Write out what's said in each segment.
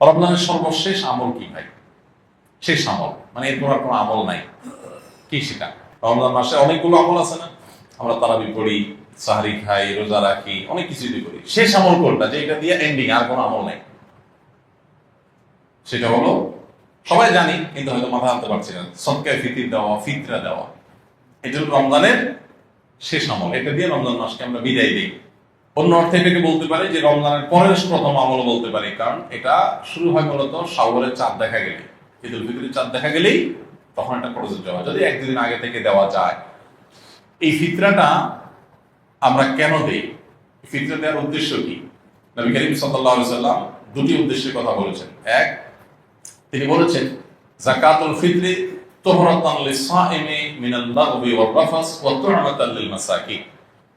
রমজানের সর্বশেষ আমল কি ভাই? শেষ আমল মানে এরপর আর কোনো আমল নাই, কি সেটা? রমজান মাসে অনেকগুলো আমল আছে না, আমরা তারাবি পড়ি, সাহারি খাই, রোজা রাখি, অনেক কিছুই করি। শেষ আমল কোনটা যে এটা দিয়ে এন্ডিং, আর কোনো আমল নাই? সেটা হলো, সবাই জানি কিন্তু হয়তো মাথা আনতে পারছি না, সদকায়ে ফিতর দেওয়া, ফিতরা দেওয়া। এটা হলো রমজানের শেষ আমল, এটা দিয়ে রমজান মাসকে আমরা বিদায় দিই। অন্য অর্থে এটাকে বলতে পারি যে রমজানের পরের প্রথম আমল বলতে পারি, কারণ এটা শুরু হয় মূলত শাওয়ালের চাঁদ দেখা গেলে, ঈদুল ফিতরের চাঁদ দেখা গেলেই তখন এটা প্রযোজ্য হয়, যদি এক দুদিন আগে থেকে দেওয়া যায়। এই ফিতরাটা আমরা কেন দেই? ফিতরা দেওয়ার উদ্দেশ্য কি? নবী করিম সাল্লাল্লাহু আলাইহি সাল্লাম দুটি উদ্দেশ্যের কথা বলেছেন। এক, তিনি বলেছেন যাকাতুল ফিতরি তুহরাতান লিস-সাইমি মিনাল লাগবি ওয়ার রাফাস ওয়া তু'মাতান লিল মাসাকিন।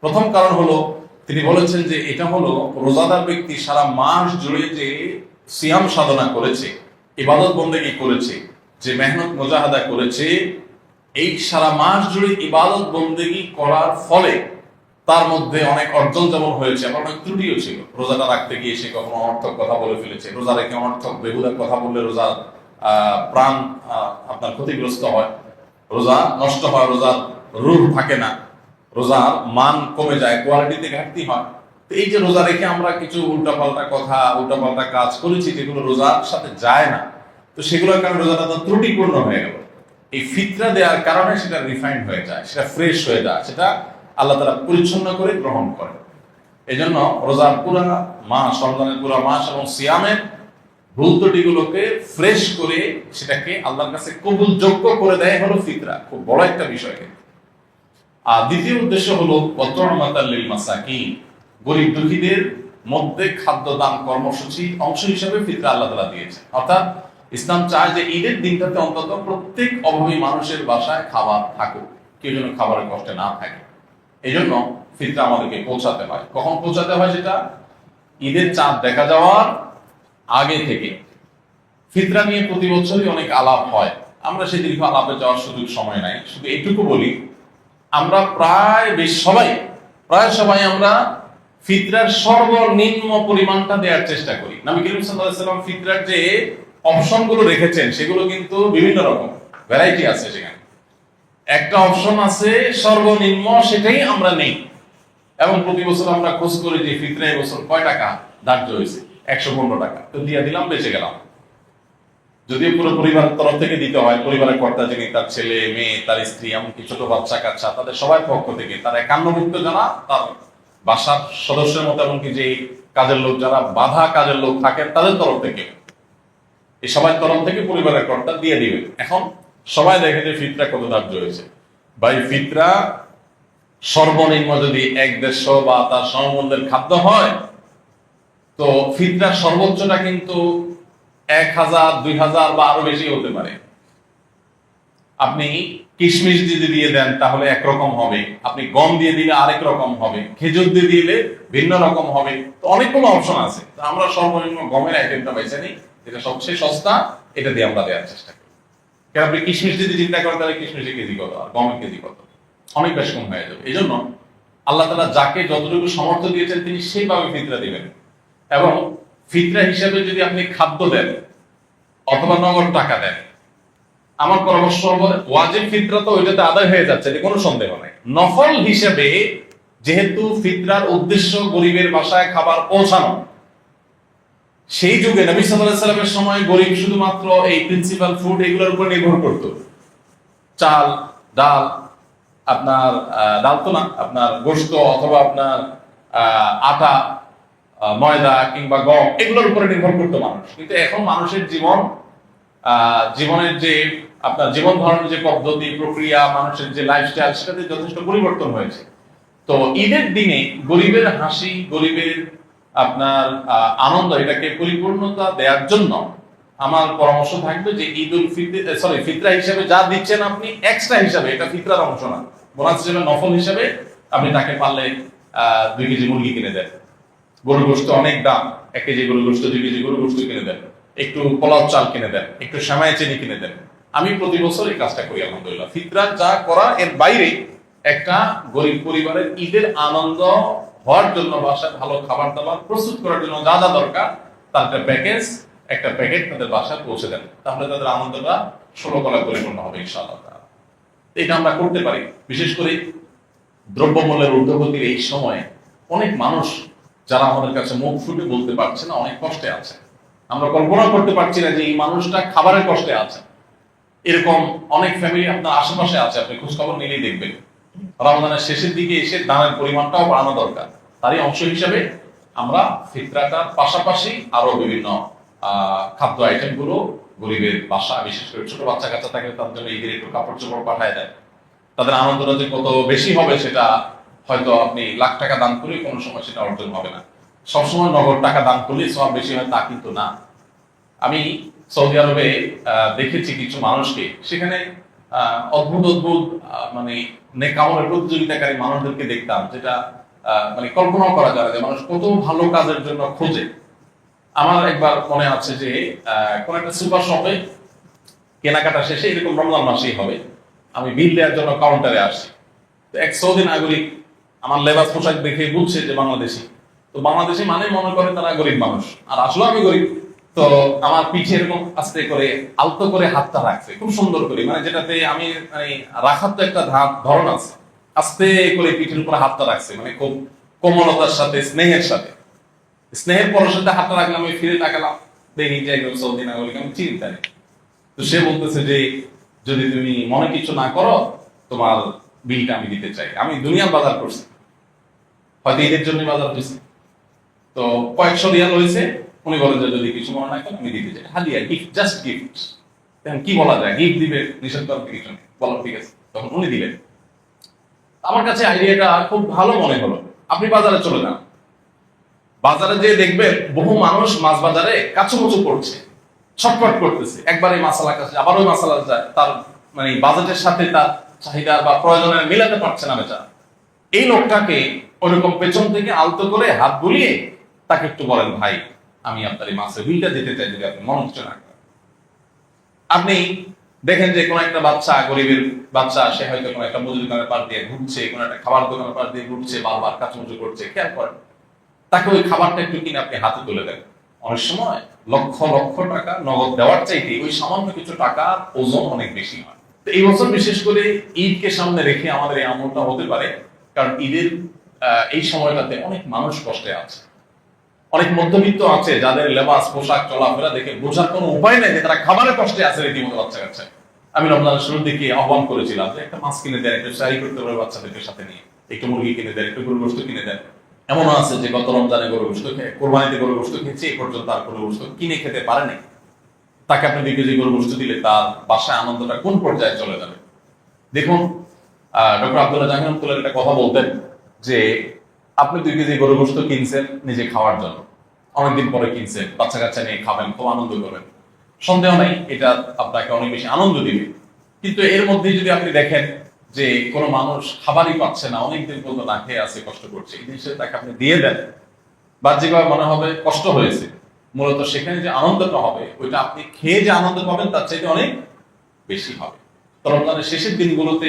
প্রথম কারণ হলো, তিনি বলেছেন যে এটা হলো রোজাদার ব্যক্তি সারা মাস জুড়ে যে সিয়াম সাধনা করেছে, ইবাদত বন্দেগী করেছে, যে মেহনত মুজাহাদা করেছে, এই সারা মাস জুড়ে ইবাদত বন্দেগী করার ফলে তার মধ্যে অনেক অর্জন যেমন হয়েছে, আবার অনেক ত্রুটিও ছিল। রোজাটা রাখতে গিয়ে সে কখনো অনর্থক কথা বলে ফেলেছে, রোজা রেখে অনর্থক বেহুদা কথা বললে রোজা প্রাণ আপনার ক্ষতিগ্রস্ত হয়, রোজা নষ্ট হয়, রোজার রূহ থাকে না, রোজার মান কমে যায়, কোয়ালিটিতে ঘাটতি হয়। তো এই যে রোজা রেখে আমরা কিছু উল্টাপাল্টা কথা, উল্টাপাল্টা কাজ করেছি যেগুলো রোজার সাথে যায় না, তো সেগুলোর কারণে রোজাটা তো ত্রুটিপূর্ণ হয়ে গেল। এই ফিতরা দেওয়ার কারণে সেটা রিফাইন্ড হয়ে যায়, সেটা ফ্রেশ হয়ে যায়, সেটা আল্লাহ তাআলা পরিচ্ছন্ন করে গ্রহণ করে। এই জন্য রোজার পুরা মাস, রমজানের পুরা মাস এবং সিয়ামের ভুল ত্রুটিগুলোকে ফ্রেশ করে সেটাকে আল্লাহর কাছে কবুলযোগ্য করে দেয় হলো ফিতরা। খুব বড় একটা বিষয়। আর দ্বিতীয় উদ্দেশ্য হলো ওয়াতু'মাতাল লিল মাসাকিন, গরিব দুঃখীদের মধ্যে খাদ্য দান কর্মসূচি অংশ হিসেবে ফিতরা আল্লাহ তাআলা দিয়েছে। অর্থাৎ ইসলাম চায় যে ঈদের দিনটাতে অন্তত প্রত্যেক অভাবী মানুষের বাসায় খাবার থাকুক, কেউ যেন খাবারের কষ্টে না থাকে। এই জন্য ফিতরা আমাদেরকে পৌঁছাতে হয়। কখন পৌঁছাতে হয়? সেটা ঈদের চাঁদ দেখা যাওয়ার আগে থেকে। ফিতরা নিয়ে প্রতি বছরই অনেক আলাপ হয়, আমরা সেই দীর্ঘ আলাপে যাওয়ার সুযোগ সময় নাই। শুধু এইটুকু বলি, আমরা প্রায় সবাই আমরা ফিতরার সর্বনিম্ন পরিমাণটা দেওয়ার চেষ্টা করি। নবী করিম সাল্লাল্লাহু আলাইহি ওয়াসাল্লাম ফিতরার যে অপশনগুলো রেখেছেন সেগুলো কিন্তু বিভিন্ন রকম, ভ্যারাইটি আছে। সেখানে একটা অপশন আছে সর্বনিম্ন, সেটাই আমরা নেই। এবং প্রতি বছর আমরা খোঁজ করি যে ফিতরা এই বছর কয় টাকা ধার্য হয়েছে, 115 টাকা, তো দিয়ে দিলাম, বেঁচে গেলাম। যদিও পুরো পরিবারের তরফ থেকে দিতে হয়, পরিবারের কর্তা যিনি, তার ছেলে মেয়ে, তার স্ত্রী, এমনকি ছোট বাচ্চা কাচ্চা, তাদের সবার পক্ষ থেকে, তার একান্নভুক্ত যারা তার বাসার সদস্যের মতো, এমনকি যে কাজের লোক, যারা বাধা কাজের লোক থাকেন, তাদের তরফ থেকে, এই সবার তরফ থেকে পরিবারের কর্তা দিয়ে দিবে। এখন সবাই দেখে যে ফিতরা কত ধার্য হয়েছে। ভাই, ফিতরা সর্বনিম্ন যদি 150 বা তার সমমূল্যের খাদ্য হয়, তো ফিতরার সর্বোচ্চটা কিন্তু 1000, 2000 বা আরো বেশি হতে পারে। আপনি কিশমিশ যদি দিয়ে দেন তাহলে একরকম হবে, আপনি গম দিয়ে দিলে আরেক রকম হবে, খেজুর দিয়ে দিলে ভিন্ন রকম হবে। তো অনেকগুলো অপশন আছে, আমরা সর্বনিম্ন গমের আইটেমটা বেছে নিই, এটা সবচেয়ে সস্তা, এটা দিয়ে আমরা দেওয়ার চেষ্টা করি। কারণ আপনি কিশমিশ যদি চিন্তা করেন তাহলে কিশমিশের কেজি কত আর গমের কেজি কত, অনেক বেশ কম হয়ে যাবে। এই জন্য আল্লাহ তাআলা যাকে যতটুকু সামর্থ্য দিয়েছেন তিনি সেইভাবে ফিতরা দিবেন। এবং ফিতরা হিসেবে যদি আপনি খাদ্য দেন অথবা নগদ টাকা দেন, আমার পরামর্শ হবে ওয়াজিব ফিতরা তো ওইটাতে আদায় হয়ে যাচ্ছে, এটা কোনো সন্দেহ নাই। নফল হিসেবে যেহেতু ফিতরার উদ্দেশ্য গরিবের বাসায় খাবার পৌঁছানো, সেই যুগে নবী সাল্লাল্লাহু আলাইহি ওয়াসাল্লামের সময় গরিব শুধুমাত্র এই প্রিন্সিপাল ফুড এগুলোর উপর নির্ভর করত। চাল, ডাল, আপনার ডাল তো না, আপনার গোশত অথবা আপনার আটা, ময়দা কিংবা গম, এগুলোর উপরে নির্ভর করতো মানুষ। কিন্তু এখন মানুষের জীবনের যে আপনার জীবন ধারণের যে পদ্ধতি, প্রক্রিয়া, মানুষের যে লাইফস্টাইল, সেটাতে যথেষ্ট পরিবর্তন হয়েছে। তো ঈদের দিনে গরিবের হাসি, গরিবের আপনার আনন্দ, এটাকে পরিপূর্ণতা দেওয়ার জন্য আমার পরামর্শ থাকবে যে ফিতরা হিসেবে যা দিচ্ছেন আপনি এক্সট্রা হিসাবে, এটা ফিতরার অংশ না, বোনাস হিসেবে নফল হিসাবে আপনি তাকে পারলে 2 কেজি মুরগি কিনে দেন, গরুর গোশত অনেক দাম, 1 কেজি গরুর গোশত, 2 কেজি গরুর গোশত কিনে দেন, একটু পোলাও চাল কিনে দেন, একটু সেমাই চিনি কিনে দেন। আমি প্রতি বছর এই কাজটা করি আলহামদুলিল্লাহ। ফিতরা যা করা এর বাইরে একটা গরিব পরিবারের ঈদের আনন্দ হওয়ার জন্য, বাসায় ভালো খাবার দাবার প্রস্তুত করার জন্য যা যা দরকার তার একটা প্যাকেজ একটা প্যাকেট তাদের বাসায় পৌঁছে দেন, তাহলে তাদের আনন্দটা 16 কলা পরিপূর্ণ হবে ইনশাআল্লাহ। এটা আমরা করতে পারি। বিশেষ করে দ্রব্যমূল্যের ঊর্ধ্বগতির এই সময়ে অনেক মানুষ যারা আমাদের কাছে মুখ ফুটে বলতে পারছে না, অনেক কষ্টে আছে। আমরা কল্পনা করতে পারছি না যে এই মানুষটা খাবারের কষ্টে আছে। এরকম অনেক ফ্যামিলি আপনার আশেপাশে আছে, আপনি খোঁজ খবর নিলেই দেখবেন। রমজানের শেষের দিকে এসে দানের পরিমাণটাও বাড়ানো দরকার। তারই অংশ হিসাবে আমরা ফিতরাটার পাশাপাশি আরো বিভিন্ন খাদ্য আইটেম গুলো গরিবের বাসা, বিশেষ করে ছোট বাচ্চা কাচ্চা থাকলে তার জন্য ঈদের একটু কাপড় চোপড় পাঠায় দেয়। তাদের আনন্দটা যে কত বেশি হবে সেটা হয়তো আপনি লাখ টাকা দান করলে কোনো সময় সেটা অর্জন হবে না। সবসময় নগদ টাকা দান করলে সব বেশি হয় তা কিন্তু না। আমি সৌদি আরবে দেখেছি কিছু মানুষকে, সেখানে অদ্ভুত অদ্ভুত মানে নেকামলের প্রতিযোগিতাকারী মানুষদেরকে দেখতাম, যেটা মানে কল্পনাও করা যায় যে মানুষ কত ভালো কাজের জন্য খোঁজে। আমার একবার মনে আছে যে কোন একটা সুপার শপে কেনাকাটা শেষে, এরকম রমজান মাসেই হবে, আমি বিল দেওয়ার জন্য কাউন্টারে আসছি। তো এক সৌদি নাগরিক আমার লেবাস পোশাক দেখে বুঝছে যে বাংলাদেশি। তো বাংলাদেশি মানে মনে করে তারা গরিব মানুষ, আর আসলে আমি গরিব। তো আমার পিঠে এরকম আস্তে করে আলতো করে হাতটা রাখছে খুব সুন্দর করে, মানে যেটাতে আমি মানে রাখার তো একটা ধরন আছে, আস্তে করে পিঠের উপরে হাতটা রাখছে, মানে খুব কোমলতার সাথে, স্নেহের সাথে। স্নেহের পরের সাথে হাতটা রাখলাম, আমি ফিরে তাকালাম, দেখি যে একজন সৌদি নাগরিক, আমি চিনি তাই। তো সে বলতেছে যে যদি তুমি মনে কিছু না করো, তোমার বিলটা আমি দিতে চাই। আমি দুনিয়ার বাজার করছি, হয়তো ঈদের জন্য বাজার করছি, তো কয়েকশো রিয়াল হয়েছে। উনি বলেন যে যদি কিছু মনে না করেন আমি দিতে চাই, হাদিয়া, গিফট, জাস্ট গিফট। এখন কি বলা যায়, গিফট দিবে, নিষেধ করার কিছু নেই, বলার ঠিক আছে। তখন উনি দিলেন। আমার কাছে আইডিয়াটা খুব ভালো মনে হলো। আপনি বাজারে চলে যান, বাজারে যে দেখবেন বহু মানুষ মাছ বাজারে কাচুমুচু করছে, ছটফট করতেছে, একবার এই মাসালা কাছে আবার ওই মাসালা যায়, তার মানে বাজেটের সাথে তার চাহিদা বা প্রয়োজনের মিলাতে পারছে না বেচারা। এই লোকটাকে ওরকম পেছন থেকে আলতো করে হাত বুলিয়ে তাকে একটু বলেন, ভাই আমি আপনার এই মাছের বিলটা দিতে চাই, যদি আপনি মনে হচ্ছে না করেন। আপনি দেখেন যে কোন একটা বাচ্চা, গরিবের বাচ্চা, সে হয়তো কোন একটা মুদি দোকানের পাশ দিয়ে ঘুরছে, কোন একটা খাবার দোকানের পাশ দিয়ে ঘুরছে, বারবার কাচুমুচু করছে, খেয়াল করেন, তাকে ওই খাবারটা একটু কিনে আপনি হাতে তুলে দেন। অনেক সময় লক্ষ লক্ষ টাকা নগদ দেওয়ার চাইতে ওই সামান্য কিছু টাকার ওজন অনেক বেশি হয়। তো এই বছর বিশেষ করে ঈদকে সামনে রেখে আমাদের এই আমলটা হতে পারে, কারণ ঈদের এই সময়টাতে অনেক মানুষ কষ্টে আছে, অনেক মধ্যবিত্ত আছে যাদের লেবাস পোশাক চলাফেরা দেখে বোঝার কোনো উপায় নেই যে তারা খাবারের কষ্টে আছে রীতিমতো বাচ্চা কাচ্চা। আমি রমজানের শুরুর দিকে আহ্বান করেছিলাম যে একটা মাছ কিনে দেন, একটু সারি করতে পারে বাচ্চাদেরকে সাথে নিয়ে, একটু মুরগি কিনে দেন, একটু গরুর গোশত কিনে দেন। এমন আছে যে গত রমজানে গরুর গোশত খেয়ে, কোরবানিতে গরুর গোশত খেয়েছে, এই পর্যন্ত আর গরুর গোশত কিনে খেতে পারেনি। তাকে আপনি 2 কেজি গরুর গোশত দিলে তার বাসায় আনন্দটা কোন পর্যায়ে চলে যাবে। দেখুন, ডক্টর আব্দুল্লাহ জামিল রহমাতুল্লাহ একটা কথা বলতেন যে আপনি 2 কেজি গরুর গোশত কিনছেন নিজে খাওয়ার জন্য, অনেকদিন পরে কিনছেন, বাচ্চা কাচ্চা নিয়ে খাবেন, খুব আনন্দ করবেন, সন্দেহ নাই এটা আপনাকে অনেক বেশি আনন্দ দিবে। কিন্তু এর মধ্যে যদি আপনি দেখেন যে কোনো মানুষ খাবারই পাচ্ছে না, অনেকদিন পর্যন্ত না খেয়ে আছে, কষ্ট করছে, এই জিনিসটা তাকে আপনি দিয়ে দেন, বাহ্যিকভাবে মনে হবে কষ্ট হয়েছে, মূলত সেখানে যে আনন্দটা হবে ওইটা আপনি খেয়ে যে আনন্দ পাবেন তার চাইতে অনেক বেশি হবে। তো রমজানের শেষের দিনগুলোতে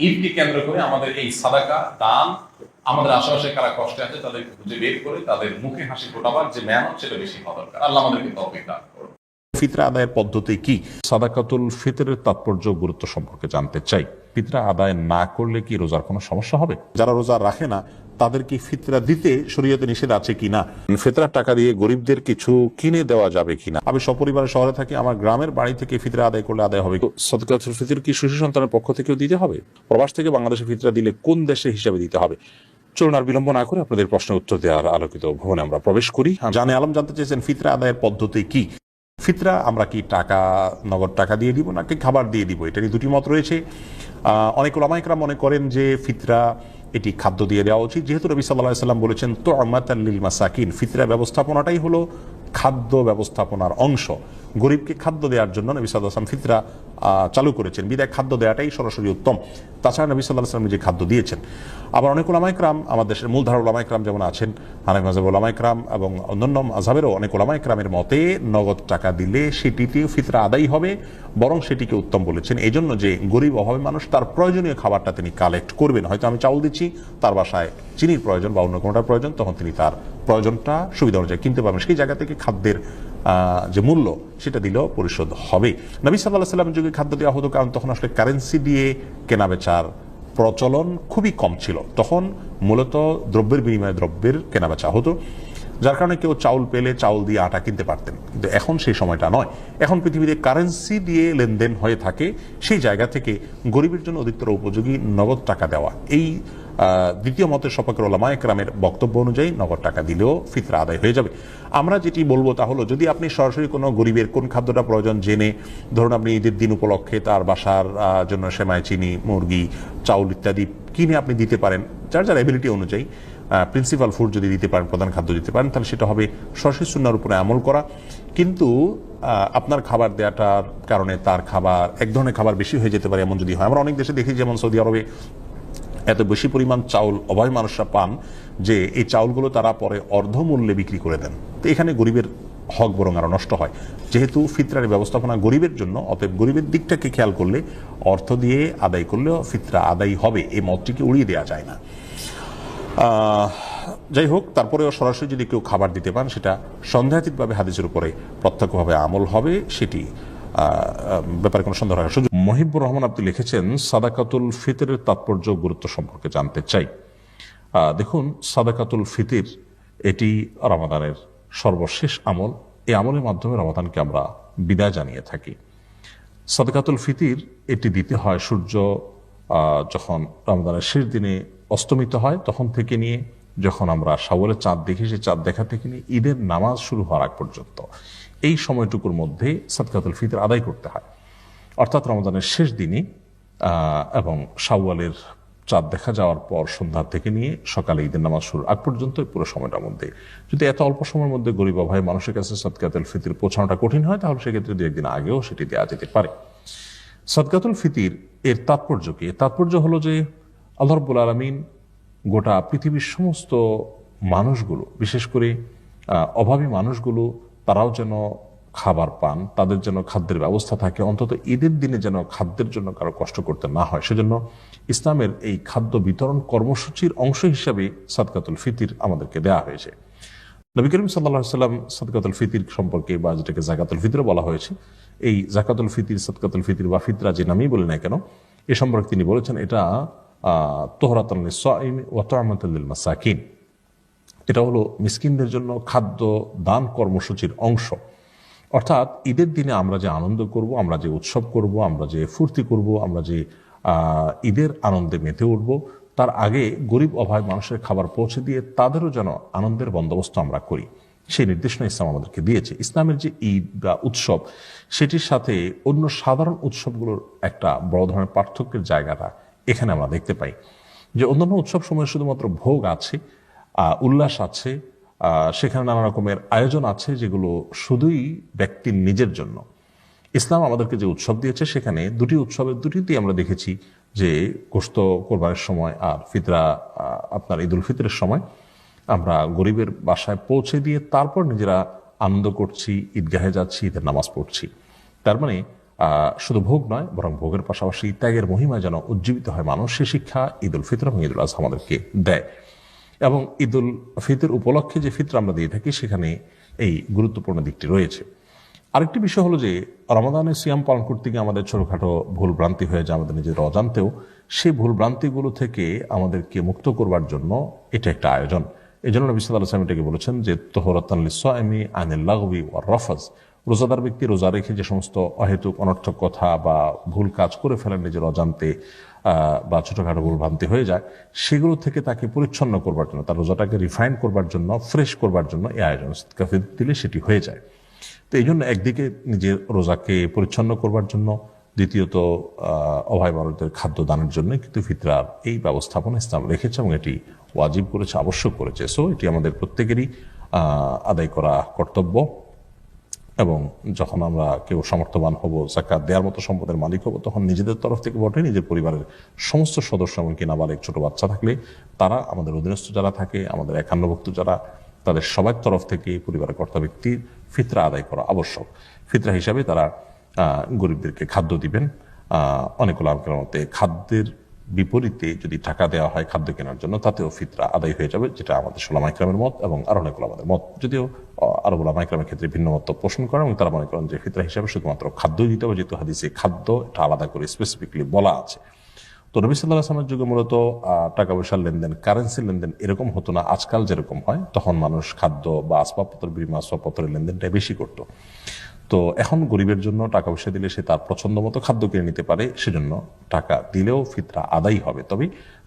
ঈদকে কেন্দ্র করে আমাদের এই সাদাকা দান, আমাদের আশেপাশে কারা কষ্টে আছে তাদেরকে খুঁজে বের করে তাদের মুখে হাসি ফোটাবার যে মেহনত, সেটা বেশি হওয়া দরকার। আল্লাহ আমাদেরকে তৌফিক দান করুন। ফিতরা আদায়ের পদ্ধতি কি? সাদাকাতুল ফিতরের তাৎপর্য গুরুত্ব সম্পর্কে জানতে চাই। ফিতরা আদায় না করলে কি রোজার কোনো সমস্যা হবে? যারা রোজা রাখে না তাদের কি ফিতরা দিতে শরীয়তে নিষেধ আছে কিনা? ফিতরার টাকা দিয়ে গরিবদের কিছু কিনে দেওয়া যাবে কিনা? আমি সপরিবারে শহরে থাকি, আমার গ্রামের বাড়ি থেকে ফিতরা আদায় করলে আদায় হবে? সাদাকাতুল ফিতর কি শিশু সন্তানের পক্ষ থেকেও দিতে হবে? প্রবাস থেকে বাংলাদেশে ফিতরা দিলে কোন দেশে হিসাবে দিতে হবে? চলুন আর বিলম্ব না করে আপনাদের প্রশ্নের উত্তর দেওয়ার আলোকিত ভবনে আমরা প্রবেশ করি। জানে আলম জানতে চেয়েছেন ফিতরা আদায়ের পদ্ধতি কি। ফিতরা আমরা কি টাকা, নগদ টাকা দিয়ে দিব নাকি খাবার দিয়ে দিব, এটা নিয়ে দুটি মত রয়েছে। অনেক উলামা ইকরাম মনে করেন যে ফিতরা এটি খাদ্য দিয়ে দেওয়া উচিত, যেহেতু নবী সাল্লাল্লাহু আলাইহি ওয়াসাল্লাম বলেছেন তু'মাতাল লিল মাসাকিন, ফিতরা ব্যবস্থাপনাটাই হলো খাদ্য ব্যবস্থাপনার অংশ। গরিবকে খাদ্য দেওয়ার জন্য নবী সাল্লাল্লাহু আলাইহি ওয়াসাল্লাম ফিতরা চালু করেছেন, বিদায় খাদ্য দেওয়াটাই সরাসরি উত্তম। তাছাড়া নবী সাল্লাল্লাহু আলাইহি ওয়াসাল্লাম নিজে খাদ্য দিয়েছেন। আবার অনেক উলামা ইকরাম, আমাদের দেশের মূলধারার উলামা ইকরাম যেমন আছেন, হানাফি মাযহাবের উলামা ইকরাম এবং অন্যান্য মাযহাবেরও অনেক উলামা ইকরামের মতে নগদ টাকা দিলে সেটিতেও ফিতরা আদায় হবে, বরং সেটিকে উত্তম বলেছেন। এই জন্য যে গরিব অভাবী মানুষ তার প্রয়োজনীয় খাবারটা তিনি কালেক্ট করবেন। হয়তো আমি চাউল দিচ্ছি, তার বাসায় চিনির প্রয়োজন বা অন্য কোনোটার প্রয়োজন, তখন তিনি তার প্রয়োজনটা সুবিধা অনুযায়ী কিনতে পারবেন। সেই জায়গা থেকে খাদ্যের যে মূল্য সেটা দিলেও পরিশোধ হবে। নবী সাল্লাল্লাহু আলাইহি ওয়াসাল্লামের যুগে খাদ্য দেওয়া হতো, কারণ তখন আসলে কারেন্সি দিয়ে কেনা বেচার প্রচলন খুবই কম ছিল। তখন মূলত দ্রব্যের বিনিময়ে দ্রব্যের কেনা বেচা হতো, যার কারণে কেউ চাউল পেলে চাউল দিয়ে আটা কিনতে পারতেন। কিন্তু এখন সেই সময়টা নয়। এখন পৃথিবীতে কারেন্সি দিয়ে লেনদেন হয়ে থাকে। সেই জায়গা থেকে গরিবের জন্য অধিকতর উপযোগী নগদ টাকা দেওয়া, এই দ্বিতীয় মতের সপক্ষের ওলামায়ে কেরামের বক্তব্য অনুযায়ী নগদ টাকা দিলেও ফিতরা আদায় হয়ে যাবে। আমরা যেটি বলবো তা হলো, যদি আপনি সরাসরি কোনো গরিবের কোন খাদ্যটা প্রয়োজন জেনে, ধরুন আপনি ঈদের দিন উপলক্ষে তার বাসার জন্য সেমাই, চিনি, মুরগি, চাউল ইত্যাদি কিনে আপনি দিতে পারেন, যার যার এবিলিটি অনুযায়ী প্রিন্সিপাল ফুড যদি দিতে পারেন, প্রধান খাদ্য দিতে পারেন, তাহলে সেটা হবে সরাসরি সুন্নাহর উপরে আমল করা। কিন্তু আপনার খাবার দেওয়াটার কারণে তার খাবার, এক ধরনের খাবার বেশি হয়ে যেতে পারে এমন যদি হয়। আমরা অনেক দেশে দেখি, যেমন সৌদি আরবে এত বেশি পরিমাণ চাউল অভাবী মানুষরা পান যে এই চাউলগুলো তারা পরে অর্ধমূল্যে বিক্রি করে দেন। তো এখানে গরিবের হক বরং আরো নষ্ট হয়। যেহেতু ফিতরার ব্যবস্থাপনা গরিবের জন্য, অতএব গরিবের দিকটাকে খেয়াল করলে অর্থ দিয়ে আদায় করলেও ফিতরা আদায় হবে, এই মতটিকে উড়িয়ে দেওয়া যায় না। যাই হোক, তারপরেও সরাসরি যদি কেউ খাবার দিতে পান, সেটা সন্দেহাতীতভাবে হাদিসের উপরে প্রত্যক্ষভাবে আমল হবে, সেটি ব্যাপারে কোনো সন্দেহ রাখার সুযোগ। মহিবুর রহমান আপনি লিখেছেন, সাদাকাতুল ফিতরের তাৎপর্য গুরুত্ব সম্পর্কে জানতে চাই। দেখুন, সাদাকাতুল ফিতর এটি রমাদানের সর্বশেষ আমল। এই আমলের মাধ্যমে রমাদানকে আমরা বিদায় জানিয়ে থাকি। সাদাকাতুল ফিতর এটি দিতে হয় সূর্য যখন রমাদানের শেষ দিনে অস্তমিত হয় তখন থেকে নিয়ে, যখন আমরা শাওয়ালের চাঁদ দেখি সেই চাঁদ দেখা থেকে নিয়ে ঈদের নামাজ শুরু হওয়ার আগ পর্যন্ত এই সময়টুকুর মধ্যে সাদকাতুল ফিতর আদায় করতে হয়। অর্থাৎ রমাদানের শেষ দিনে এবং শাওয়ালের চাঁদ দেখা যাওয়ার পর সন্ধ্যা থেকে নিয়ে সকালে ঈদের নামাজ শুরুর আগ পর্যন্ত পুরো সময়টার মধ্যে, যদি এত অল্প সময়ের মধ্যে গরিব অভাবী মানুষের কাছে সাদকাতুল ফিতর পৌঁছানোটা কঠিন হয়, তাহলে সেক্ষেত্রে দু একদিন আগেও সেটি দেওয়া যেতে পারে। সাদকাতুল ফিতর এর তাৎপর্য কি? তাৎপর্য হলো যে আল্লাহ রাব্বুল আলামিন গোটা পৃথিবীর সমস্ত মানুষগুলো, বিশেষ করে অভাবী মানুষগুলো, তারাও যেন খাবার পান, তাদের যেন খাদ্যের ব্যবস্থা থাকে, অন্তত ঈদের দিনে যেন খাদ্যের জন্য কারো কষ্ট করতে না হয়। সেজন্য ইসলামের এই খাদ্য বিতরণ কর্মসূচির অংশ হিসাবে সাদকাতুল ফিতর আমাদেরকে দেওয়া হয়েছে। নবী করিম সাল্লাল্লাহু আলাইহি ওয়াসাল্লাম সাদকাতুল ফিতর সম্পর্কে, বা যেটাকে যাকাতুল ফিতর বলা হয়েছে, এই যাকাতুল ফিতর, সাদকাতুল ফিতর বা ফিতরা যে নামেই বলি না কেন, এ সম্পর্কে তিনি বলেছেন এটা তোহরাতুন লিস-সাইমি ওয়া তু'মাতুন লিল মাসাকিন। এটা হলো মিসকিনদের জন্য খাদ্য দান কর্মসূচির অংশ। অর্থাৎ ঈদের দিনে আমরা যে আনন্দ করব, আমরা যে উৎসব করব, আমরা যে ফুর্তি করব, আমরা যে ঈদের আনন্দে মেতে উঠব, তার আগে গরিব অভাবী মানুষের খাবার পৌঁছে দিয়ে তাদেরও যেন আনন্দের বন্দোবস্ত আমরা করি, সেই নির্দেশনা ইসলাম আমাদেরকে দিয়েছে। ইসলামের যে ঈদ বা উৎসব, সেটির সাথে অন্য সাধারণ উৎসবগুলোর একটা বড় ধরনের পার্থক্যের জায়গাটা এখানে আমরা দেখতে পাই। যে অন্যান্য উৎসব সময় শুধুমাত্র ভোগ আছে, উল্লাস আছে, সেখানে নানা রকমের আয়োজন আছে, যেগুলো শুধুই ব্যক্তির নিজের জন্য। ইসলাম আমাদেরকে যে উৎসব দিয়েছে, সেখানে দুটি উৎসবের দুটিতেই আমরা দেখেছি যে গোশত কোরবানির সময় আর ফিতরা আপনার ঈদুল ফিতরের সময় আমরা গরিবের বাসায় পৌঁছে দিয়ে তারপর নিজেরা আনন্দ করছি, ঈদগাহে যাচ্ছি, ঈদের নামাজ পড়ছি। তার মানে শুধু ভোগ নয়, বরং ভোগের পাশাপাশি ত্যাগের মহিমায় যেন উজ্জীবিত হয় মানুষ, সে শিক্ষা ঈদুল ফিতর এবং ঈদুল আজহা আমাদেরকে দেয়। এবং ঈদুল ফিতর উপলক্ষে যে ফিতর আমরা দিয়ে থাকি, সেখানে এই গুরুত্বপূর্ণ দিকটি রয়েছে। আরেকটি বিষয় হলো যে রমাদানে সিয়াম পালন করতে গিয়ে আমাদের ছোটখাটো ভুল ভ্রান্তি হয়ে যায় আমাদের নিজের অজান্তেও। সেই ভুল ভ্রান্তিগুলো থেকে আমাদেরকে মুক্ত করবার জন্য এটা একটা আয়োজন। এই জন্য নবী সাল্লাল্লাহু আলাইহি ওয়াসাল্লাম এটাকে বলেছেন যে তোহরাতান লিস-সাইমি আনিল লাগবি ওয়ার রাফাস। রোজাদার ব্যক্তি রোজা রেখে যে সমস্ত অহেতুক অনর্থক কথা বা ভুল কাজ করে ফেলেন নিজের অজান্তে, বা ছোটখাটো ভুল ভ্রান্তি হয়ে যায়, সেগুলো থেকে তাকে পরিচ্ছন্ন করবার জন্য, তার রোজাটাকে রিফাইন করবার জন্য, ফ্রেশ করবার জন্য এই আয়োজন সাদকা ফিতর দিলে সেটি হয়ে যায়। তো এই জন্য একদিকে নিজের রোজাকে পরিচ্ছন্ন করবার জন্য, দ্বিতীয়ত অভাবী মানুষদের খাদ্য দানের জন্য কিন্তু ফিতরার এই ব্যবস্থাপনা ইসলাম রেখেছে এবং এটি ওয়াজিব করেছে, আবশ্যক করেছে। সো এটি আমাদের প্রত্যেকেরই আদায় করা কর্তব্য। এবং যখন আমরা কেউ সমর্থবান হব, যাকাত দেওয়ার মতো সম্পদের মালিক হব, তখন নিজেদের তরফ থেকে বটে, নিজের পরিবারের সমস্ত সদস্য, এমনকি নাবালেগ ছোট বাচ্চা থাকলে তারা, আমাদের অধীনস্থ যারা থাকে, আমাদের একান্নভুক্ত যারা, তাদের সবার তরফ থেকে পরিবারের কর্তা ব্যক্তির ফিতরা আদায় করা আবশ্যক। ফিতরা হিসাবে তারা গরিবদেরকে খাদ্য দিবেন। অনেক উলামার মতে খাদ্যের বিপরীতে যদি টাকা দেওয়া হয় খাদ্য কেনার জন্য, তাতেও ফিতরা আদায় হয়ে যাবে, যেটা আমাদের উলামা ইকরামের মত এবং আরো অনেক উলামাদের মত। যদিও আরো উলামা ইকরামের ক্ষেত্রে ভিন্ন মত পোষণ করেন এবং তারা মনে করেন যে ফিতরা হিসাবে শুধুমাত্র খাদ্যই দিতে হবে, যেহেতু হাদিসে খাদ্য এটা আলাদা করে স্পেসিফিকলি বলা আছে। তো নবী সাল্লাল্লাহু আলাইহি ওয়াসাল্লামের যুগে মূলত টাকা পয়সার লেনদেন, কারেন্সির লেনদেন এরকম হতো না আজকাল যেরকম হয়। তখন মানুষ খাদ্য বা আসবাবপত্র, বিমা আসবাবপত্রের লেনদেনটাই বেশি করত। তো এখন গরিবের জন্য টাকা পয়সা দিলে সে তার পছন্দ মতো খাদ্য কিনে নিতে পারে, সেজন্য টাকা দিলেও ফিতরা আদায় হবে। তবে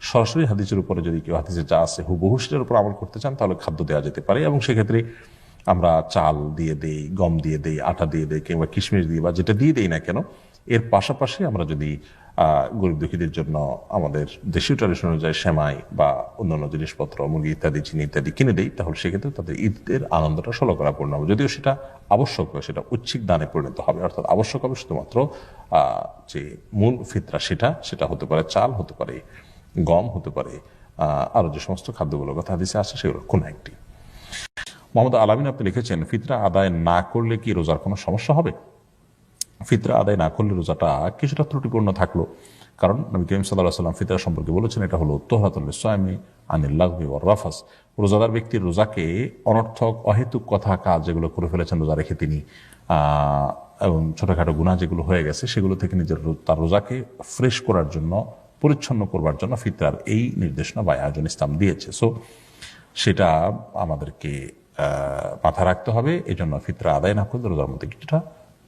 সরাসরি হাদিসের উপরে যদি কেউ হাদিসে যা আছে হুবহু সেটার উপর আমল করতে চান, তাহলে খাদ্য দেওয়া যেতে পারে। এবং সেক্ষেত্রে আমরা চাল দিয়ে দেই, গম দিয়ে দেই, আটা দিয়ে দেই, কিংবা কিশমিশ দিয়ে বা যেটা দিয়ে দেই না কেন, এর পাশাপাশি আমরা যদি গরিব দুঃখীদের জন্য আমাদের দেশীয় ট্র্যাডিশন অনুযায়ী সেমাই বা অন্যান্য জিনিসপত্র, মুরগি ইত্যাদি, চিনি ইত্যাদি কিনে দেই, তাহলে সেক্ষেত্রে তাদের ঈদের আনন্দটা 16 করা পূর্ণ হবে। যদিও সেটা আবশ্যক হয়, সেটা ঐচ্ছিক দানে পরিণত হবে, অর্থাৎ আবশ্যক হবে শুধুমাত্র যে মূল ফিতরা সেটা হতে পারে চাল, হতে পারে গম, হতে পারে আরো যে সমস্ত খাদ্যগুলোর কথা হাদিসে আছে সেগুলোর কোন একটি। মোহাম্মদ আলামিন আপনি লিখেছেন, ফিতরা আদায় না করলে কি রোজার কোনো সমস্যা হবে? ফিতরা আদায় না করলে রোজাটা কিছুটা ত্রুটিপূর্ণ থাকলো, কারণ নবী করিম সাল্লাল্লাহু আলাইহি ওয়াসাল্লাম ফিতরা সম্পর্কে বলেছেন এটা হলো তুহরাতুল লিস-সাইমি আনিল লাগবি ওয়ার রাফাস। রোজাদার ব্যক্তির রোজাকে অনর্থক অহেতুক কথা কাজ যেগুলো করে ফেলেছেন রোজা রেখে তিনি, এবং ছোটখাটো গুনাহ যেগুলো হয়ে গেছে সেগুলো থেকে তার রোজাকে ফ্রেশ করার জন্য, পরিচ্ছন্ন করবার জন্য ফিতরার এই নির্দেশনা বা আয়োজন ইসলাম দিয়েছে। সো সেটা আমাদেরকে মাথায় রাখতে হবে। এই জন্য ফিতরা আদায় না করলে রোজার মধ্যে কিছুটা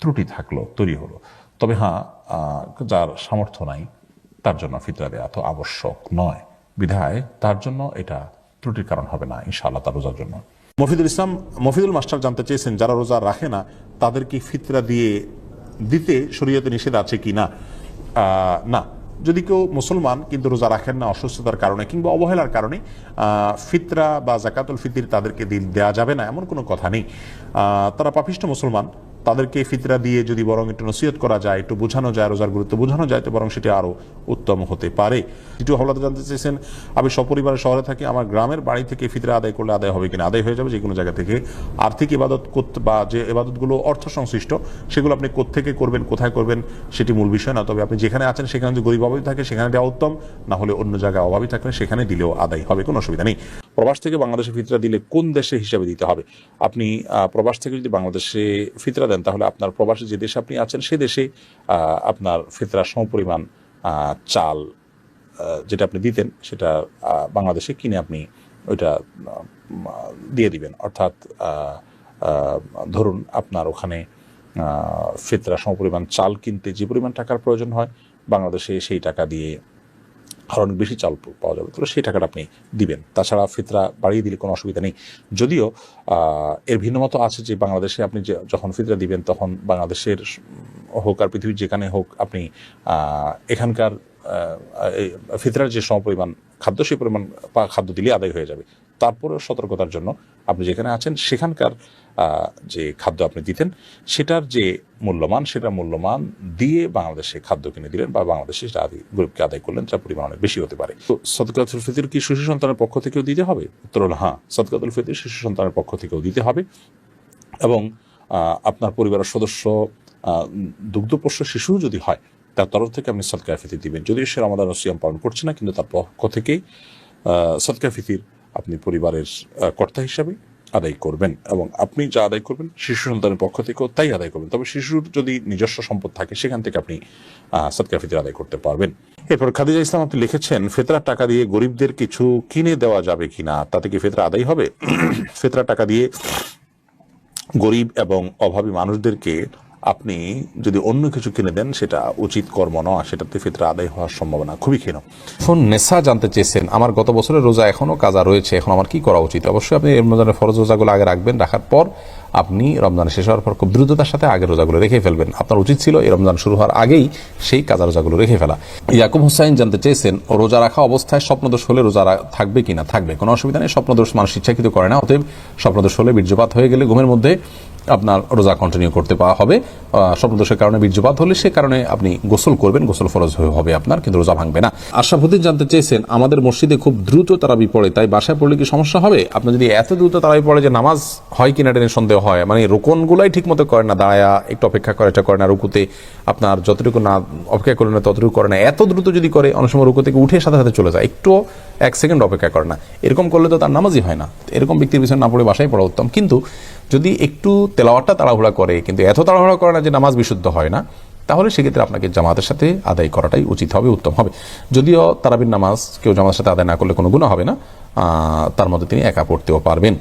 ত্রুটি থাকলো, তৈরি হলো। তবে হ্যাঁ, যার সামর্থ্য নাই তার জন্য ফিতরা দেওয়া তো আবশ্যক নয়, বিধায় তার জন্য এটা ত্রুটির কারণ হবে না ইনশাআল্লাহ তার রোজার জন্য। মফিদুল মাস্টার জানতে চেয়েছেন, যারা রোজা রাখে না তাদের কি ফিতরা দিতে শরীয়তে নিষেধ আছে কি না? না, যদি কেউ মুসলমান কিন্তু রোজা রাখেন না অসুস্থতার কারণে কিংবা অবহেলার কারণে, ফিতরা বা যাকাতুল ফিতর তাদেরকে দেওয়া যাবে না এমন কোনো কথা নেই। তারা পাপিষ্ঠ মুসলমান, তাদেরকে ফিতরা দিয়ে যদি বরং একটু নসিহত করা যায়, একটু বোঝানো যায়, রোজার গুরুত্ব বোঝানো যায়, তো বরং সেটা আরো উত্তম হতে পারে। দ্বিতীয় হওয়াতে জানতে চেয়েছেন, আমি সপরিবারে শহরে থাকি, আমার গ্রামের বাড়ি থেকে ফিতরা আদায় করলে আদায় হবে কিনা? আদায় হয়ে যাবে যে কোনো জায়গা থেকে। আর্থিক ইবাদত করতে বা যে ইবাদতগুলো অর্থ সংশ্লিষ্ট সেগুলো আপনি কোত্থেকে করবেন, কোথায় করবেন সেটি মূল বিষয় না। তবে আপনি যেখানে আছেন সেখানে যদি গরিব অভাবী থাকে সেখানে দেওয়া উত্তম, না হলে অন্য জায়গায় অভাবী থাকলে সেখানে দিলেও আদায় হবে, কোনো অসুবিধা নেই। প্রবাস থেকে বাংলাদেশে ফিতরা দিলে কোন দেশে হিসাবে দিতে হবে? আপনি প্রবাস থেকে যদি বাংলাদেশে ফিতরা দেন, তাহলে আপনার প্রবাসে যে দেশে আপনি আছেন সে দেশে আপনার ফিতরার সমপরিমাণ চাল যেটা আপনি দিতেন সেটা বাংলাদেশে কিনে আপনি ওইটা দিয়ে দিবেন। অর্থাৎ ধরুন আপনার ওখানে ফিতরা সমপরিমাণ চাল কিনতে যে পরিমাণ টাকার প্রয়োজন হয়, বাংলাদেশে সেই টাকা দিয়ে আরো অনেক বেশি চাল পাওয়া যাবে, তাহলে সেই টাকাটা আপনি দিবেন। তাছাড়া ফিতরা বাড়িয়ে দিলে কোনো অসুবিধা নেই। যদিও এর ভিন্নমত আছে যে বাংলাদেশে আপনি যখন ফিতরা দিবেন তখন বাংলাদেশের হোক আর পৃথিবীর যেখানে হোক, আপনি এখানকার ফিতরার যে সমপরিমাণ খাদ্য সেই পরিমাণ খাদ্য দিলে আদায় হয়ে যাবে। তারপরেও সতর্কতার জন্য আপনি যেখানে আছেন সেখানকার যে খাদ্য আপনি দিতেন সেটার যে মূল্যমান, সেটা মূল্যমান দিয়ে বাংলাদেশে খাদ্য কিনে দিলেন বা বাংলাদেশে গরিবকে আদায় করলেন, যার পরিমাণ অনেক বেশি হতে পারে। তো সদকাতুল ফিতর কি শিশু সন্তানের পক্ষ থেকেও দিতে হবে? উত্তর হলো হ্যাঁ, সদকাতুল ফিতর শিশু সন্তানের পক্ষ থেকেও দিতে হবে। এবং আপনার পরিবারের সদস্য দুগ্ধপোষ্য শিশু যদি হয় তার তরফ থেকে আপনি সদকা ফিতর দিবেন। যদিও সে রমাদান ও সিয়াম পালন করছে না, কিন্তু তার পক্ষ থেকেই সদকা ফিতর আপনি পরিবারের কর্তা হিসাবে আদায় করবেন, এবং আপনি যা আদায় করবেন শিশু সন্তানের পক্ষ থেকেও তাই আদায় করবেন। তবে শিশুর যদি নিজস্ব সম্পদ থাকে সেখান থেকে আপনি সদকা ফিতর আদায় করতে পারবেন। এরপর খাদিজা ইসলাম আপনি লিখেছেন, ফিতরার টাকা দিয়ে গরিবদের কিছু কিনে দেওয়া যাবে কিনা, তাতে কি ফিতরা আদায় হবে? ফিতরার টাকা দিয়ে গরিব এবং অভাবী মানুষদেরকে আপনি যদি অন্য কিছু কিনে দেন সেটা উচিত কর্ম নয়, সেটাতে ফিতরা আদায় হওয়ার সম্ভাবনা খুবই ক্ষীণ। ফোন নেশা জানতে চেয়েছেন, আমার গত বছরের রোজা এখনো কাজা রয়েছে, এখন আমার কি করা উচিত? অবশ্যই আপনি রমজানের ফরজ রোজাগুলো আগে রাখবেন, রাখার পর আপনি রমজান শেষ হওয়ার পর খুব দ্রুততার সাথে আগের রোজাগুলো রেখে ফেলবেন। আপনার উচিত ছিল এই রমজান শুরু হওয়ার আগেই সেই কাজা রোজাগুলো রেখে ফেলা। ইয়াকুব হুসাইন জানতে চেয়েছেন, রোজা রাখা অবস্থায় স্বপ্নদোষ হলে রোজা থাকবে কিনা? থাকবে, কোনো অসুবিধা নেই। স্বপ্নদোষ মানুষ ইচ্ছাকৃত করে না, অতএব স্বপ্নদোষ হলে বীর্যপাত হয়ে গেলে ঘুমের মধ্যে আপনার রোজা কন্টিনিউ করতে পাওয়া হবে। স্বপ্নদোষের কারণে বীর্যপাত হলে সে কারণে আপনি গোসল করবেন, গোসল ফরজ হবে আপনার, কিন্তু রোজা ভাঙবে না। আশরাফুদ্দিন জানতে চেয়েছেন, আমাদের মসজিদে খুব দ্রুত তারাবি পড়ে, তাই বাসায় পড়লে কি সমস্যা হবে? আপনার যদি এত দ্রুত তারাবি পড়ে যে নামাজ হয় কিনা এটা নিয়ে সন্দেহ হয়, মানে রোকনগুলাই ঠিক মতো করে না, দাঁড়ায়া একটু অপেক্ষা করে, এটা করে না, রুকুতে আপনার যতটুকু না অপেক্ষা করে না ততটুকু করে না, এত দ্রুত যদি করে অনেক সময় রুকু থেকে উঠে সাথে সাথে চলে যায়, একটু 1 সেকেন্ড অপেক্ষা করে না, এরকম করলে তো তার নামাজই হয় না। এরকম ব্যক্তির পিছনে না পড়ে বাসায় পড়া উত্তম। কিন্তু যদি একটু তেলাওয়াতটা তাড়াহুড়া করে, কিন্তু এত তাড়াহুড়া করে না যে নামাজ বিশুদ্ধ হয় না, তাহলে সেক্ষেত্রে আপনাকে জামাতের সাথে আদায় করাটাই উচিত হবে, উত্তম হবে। যদিও তারাবির নামাজ কেউ জামাতের সাথে আদায় না করলে কোনো গুনাহ হবে না, তার মধ্যে তিনি একা পড়তেও পারবেন,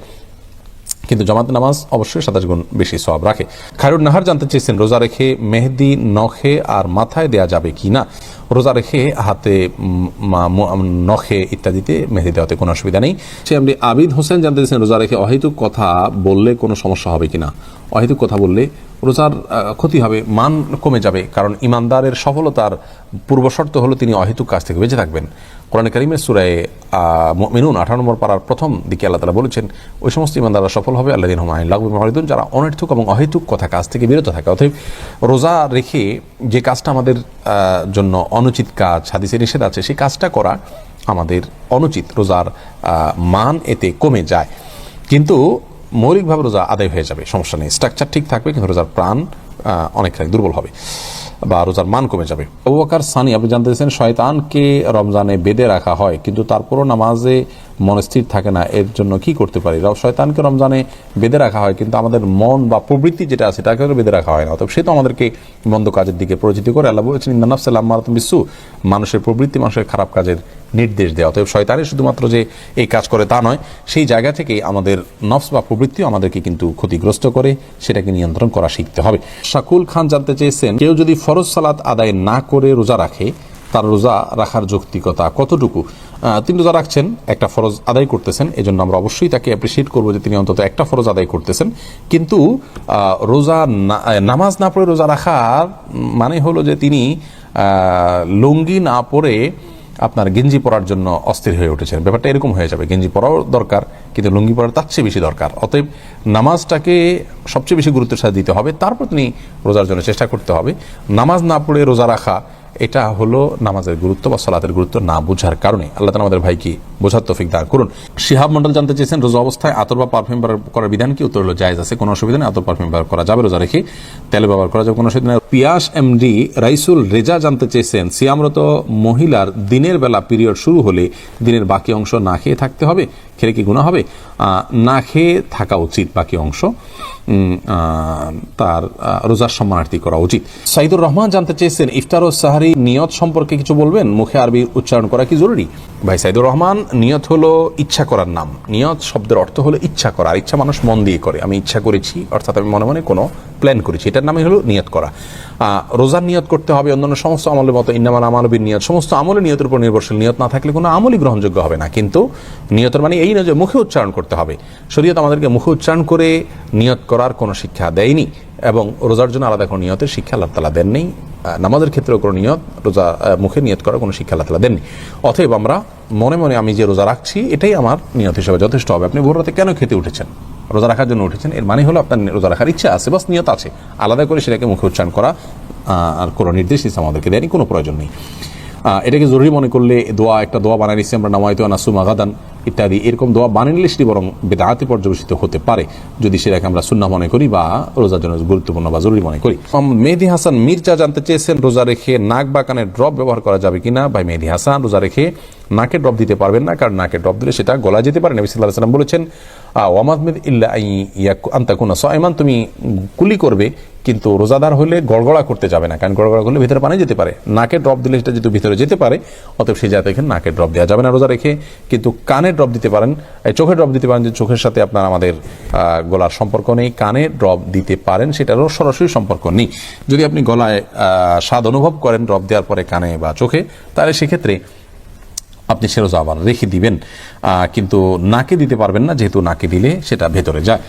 কিন্তু জামাত নামাজ অবশ্যই 27 গুণ বেশি সওয়াব রাখে। খায়রুন নাহার জানতে চেয়েছেন, রোজা রেখে মেহেদি নখে আর মাথায় দেয়া যাবে কি না? রোজা রেখে হাতে, নখে ইত্যাদিতে মেহেদি দেওয়াতে কোনো অসুবিধা নেই। সে আপনি আবিদ হোসেন জানতে চেয়েছেন, রোজা রেখে অহেতুক কথা বললে কোনো সমস্যা হবে কিনা? অহেতুক কথা বললে রোজার ক্ষতি হবে, মান কমে যাবে, কারণ ইমানদারের সফলতার পূর্বশর্ত হলো তিনি অহেতুক কাজ থেকে বেঁচে থাকবেন। কোরআন কারীমের সূরা মুমিনুন 18 নম্বর পারার প্রথম দিকে আল্লাহ তাআলা বলেছেন, ওই সমস্ত ইমানদাররা সফল হবে আল্লাযীনা হুম আনিল লাগবি মুরিদুন, যারা অনর্থক এবং অহেতুক কথা কাজ থেকে বিরত থাকে। অতএব রোজা রেখে যে কাজটা আমাদের জন্য অনুচিত কাজ, হাদিসে নিষেধ আছে, সেই কাজটা করা আমাদের অনুচিত, রোজার মান এতে কমে যায়। কিন্তু মৌলিকভাবে রোজা আদায় হয়ে যাবে, সমস্যা নেই, স্ট্রাকচার ঠিক থাকবে, কিন্তু রোজার প্রাণ অনেকখানি দুর্বল হবে বা রোজার মান কমে যাবে। আবু বকর সানি আপনি জানতে চাইছেন, শয়তানকে রমজানে বেঁধে রাখা হয় কিন্তু তারপরও নামাজে মন স্থির থাকে না, এর জন্য কি করতে পারি? শয়তানকে রমজানে বেঁধে রাখা হয়, কিন্তু আমাদের মন বা প্রবৃত্তি যেটা আছে তাকে বেঁধে রাখা হয় না, অতএব সে তো আমাদেরকে মন্দ কাজের দিকে পরিচিত করে। আল্লাহ বলেছেন, ইন্নান নাফসা লাম্মারাতুন বিসসু, মানুষের প্রবৃত্তি মানুষের খারাপ কাজের নির্দেশ দেওয়া। অতএব শয়তানের শুধুমাত্র যে এই কাজ করে তা নয়, সেই জায়গা থেকে আমাদের নফস বা প্রবৃত্তিও আমাদেরকে কিন্তু ক্ষতিগ্রস্ত করে, সেটাকে নিয়ন্ত্রণ করা শিখতে হবে। শাকুল খান জানতে চেয়েছেন, কেউ যদি ফরজ সালাত আদায় না করে রোজা রাখে, তার রোজা রাখার যৌক্তিকতা কতটুকু? তিনি রোজা রাখছেন, একটা ফরজ আদায় করতেছেন, এজন্য আমরা অবশ্যই তাকে অ্যাপ্রিসিয়েট করবো যে তিনি অন্তত একটা ফরজ আদায় করতেছেন। কিন্তু রোজা নামাজ না পড়ে রোজা রাখার মানে হলো যে তিনি লুঙ্গি না পরে আপনার গেঞ্জি পরার জন্য অস্থির হয়ে উঠেছেন। ব্যাপারটা এরকম হয়ে যাবে, গেঞ্জি পরাও দরকার কিন্তু লুঙ্গি পরার তার চেয়ে বেশি দরকার। অতএব নামাজটাকে সবচেয়ে বেশি গুরুত্বের সাথে দিতে হবে, তারপর তিনি রোজার জন্য চেষ্টা করতে হবে। নামাজ না পড়ে রোজা রাখা, এটা হলো নামাজের গুরুত্ব বা সালাতের গুরুত্ব না বোঝার কারণে। আল্লাহ তাআলা আমাদের ভাইকে বোঝার তৌফিক দান করুন। শিহাব মন্ডল জানতে চেয়েছেন, রোজা অবস্থায় আতর বা পারফিউম ব্যবহার করার বিধান কি? উত্তর হলো জায়েজ আছে, কোনো অসুবিধা নেই, আতর পারফিউম ব্যবহার করা যাবে, রোজা রেখে তেল ব্যবহার করা যাবে, কোনো অসুবিধা নেই। পিয়াস এমডি রাইসুল রেজা জানতে চেয়েছেন, সিয়ামরত মহিলার দিনের বেলা পিরিয়ড শুরু হলে দিনের বাকি অংশ না খেয়ে থাকতে হবে, খেলে কি গুনাহ হবে? না খেয়ে থাকা উচিত, বাকি অংশ তার রোজার সম্মানার্থী করা উচিত। সাইদুর রহমান জানতে চেয়েছেন, ইফতার ও সাহারি নিয়ত সম্পর্কে কিছু বলবেন, মুখে আরবি উচ্চারণ করা কি জরুরি? ভাই সাইদুর রহমান, নিয়ত হলো ইচ্ছা করার নাম। নিয়ত শব্দের অর্থ হলো ইচ্ছা করা, আর ইচ্ছা মানুষ মন দিয়ে করে। আমি ইচ্ছা করেছি, অর্থাৎ আমি মনে মনে কোনো প্ল্যান করেছি, এটার নামই হলো নিয়ত করা। রোজার নিয়ত করতে হবে অন্যান্য সমস্ত আমলের মতো, ইন্নামাল আমালু বিন্নিয়াত, সমস্ত আমলের নিয়তের উপর নির্ভরশীল। নিয়ত না থাকলে কোনো আমলই গ্রহণযোগ্য হবে না। কিন্তু নিয়তের মানে এই নয় যে মুখে উচ্চারণ করতে হবে। শরীয়ত আমাদেরকে মুখে উচ্চারণ করে নিয়ত করার কোনো শিক্ষা দেয়নি, এবং রোজার জন্য আলাদা কোনো নিয়তের শিক্ষা আল্লাহ তাআলা দেননি। নামাজের ক্ষেত্রেও কোনো নিয়ত, রোজা মুখে নিয়ত করার কোনো শিক্ষা আল্লাহ তাআলা দেননি। অতএব আমরা মনে মনে আমি যে রোজা রাখছি এটাই আমার নিয়ত হিসেবে যথেষ্ট হবে। আপনি ভোর রাতে কেন খেতে উঠেছেন? রোজা রাখার জন্য উঠেছেন, এর মানে হলো আপনার রোজা রাখার ইচ্ছা আছে, বাস নিয়ত আছে। আলাদা করে সেটাকে মুখে উচ্চারণ করা আর কোনো নির্দেশ ইসলাম আমাদেরকে দেয়নি, কোনো প্রয়োজন নেই। এটাকে জরুরি মনে করলে একটা দোয়া বানিয়ে নিচ্ছি আমরা, নামাইতু নাসুমা গাদান ইত্যাদি, এরকম দোয়া বানিয়ে নিলে সেটি বরং বিদআতে পর্যবেসিত হতে পারে যদি সেটাকে আমরা সুন্নাহ মনে করি বা রোজার জন্য গুরুত্বপূর্ণ বা জরুরি মনে করি। মেহেদি হাসান মির্জা জানতে চেয়েছেন, রোজা রেখে নাক বা কানের ড্রপ ব্যবহার করা যাবে কিনা? ভাই মেহেদি হাসান, রোজা রেখে নাকে ড্রপ দিতে পারবেন না, কারণ নাকে ড্রপ দিলে সেটা গলায় যেতে পারে। নবী সাল্লাল্লাহু আলাইহি ওয়াসাল্লাম বলেছেন, ওয়ামাদমিদ ইল্লা আন তাকুনা সাইমান, তুমি কুলি করবে কিন্তু রোজাদার হলে গড়গড়া করতে যাবে না, কারণ গড়গড়া করলে ভিতরে পানি যেতে পারে। নাকে ড্রপ দিলে সেটা যেহেতু ভিতরে যেতে পারে, অতএব সেই জায়গায় এখানে নাকে ড্রপ দেওয়া যাবে না রোজা রেখে। কিন্তু কানে ড্রপ দিতে পারেন, চোখে ড্রপ দিতে পারেন, যে চোখের সাথে আপনার আমাদের গলার সম্পর্ক নেই, কানে ড্রপ দিতে পারেন, সেটারও সরাসরি সম্পর্ক নেই। যদি আপনি গলায় স্বাদ অনুভব করেন ড্রপ দেওয়ার পরে কানে বা চোখে, তাহলে সেক্ষেত্রে আপনি সে রোজা আবার রেখে দিবেন, কিন্তু নাকে দিতে পারবেন না, যেহেতু নাকে দিলে সেটা ভেতরে যায়।